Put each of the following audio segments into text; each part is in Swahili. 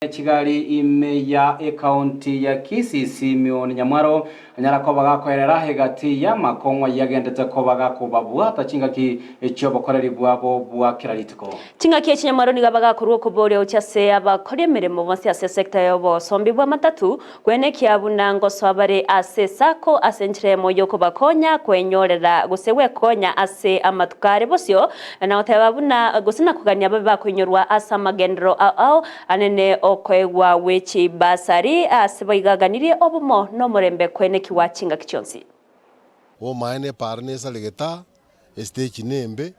Kigali ime ya ekaunti ya Kisii mioni Nyamwaro anyara ko bagakorera hegati ya makongwa yagendete ko bagakubabwata chingaki icyo bakorera bwabo bwa kiraritiko chingaki Nyamwaro ni bagakorwa ko bore cyase abakore mirimo bonse ya sector yobo sombi bwa matatu kwene kyabunango swabare asesako asentremo yoko bakonya kwenyorera gusewe konya ase amatukare bosyo na otababuna gusina kuganya babakonyorwa asa magendro ao anene okwegwa wechi basari asibayigaganirie obumo no murembe kwene kiwachinga kichonsi o maene parnesa legeta stage nembe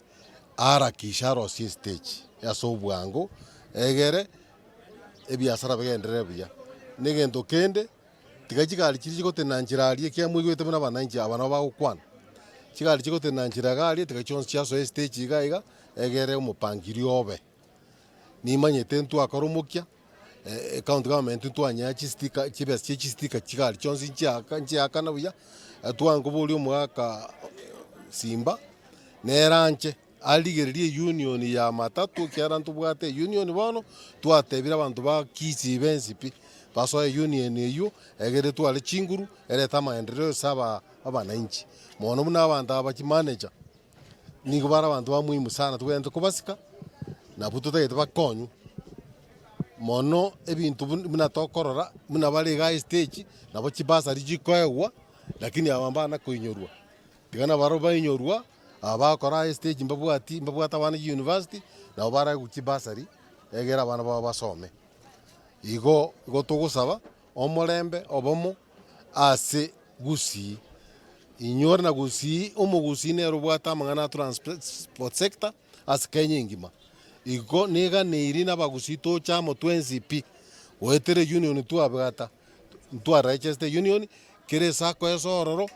ara kisharo si stage ya sobwango egere ebiasara begendere bya negendo kende tigachikali kiriko tenanjiralie kya mwigwete bana bananji abana bagukwana chikali chiko tenanjiragali tigachonsi cha so stage gaiga egere umupangirio obe nimanyete ntu akarumukia county government twanya chistika chibes chistika chikali chonsi nchaka na buya twango buli umwaka simba neranche aligererie union ya matatu kyarantu bwate union bono twatebira abantu ba Kisii bensipi baso union eyo egere twale chinguru ereta maendeleo saba abananchi mono muna abantu abakimanager nigo bara abantu ba muhimu sana twende kubasika na bututete bakonyu mono ebintu muna tokorora muna bali ga stage nabo kibasa rijikoewa lakini abamba na kuinyorwa tigana baro bainyorwa abakora stage mbabwata wana university na bara kukibasari egera bana baba basome igo tugusaba omulembe obomo ase Gusii inyora na Gusii umugusi ne rubwata mangana transport sector ase Kenya ngima igo nega neiri na Bagusii to chamo 20p wetere union tu abgata tu register union kire sako esororo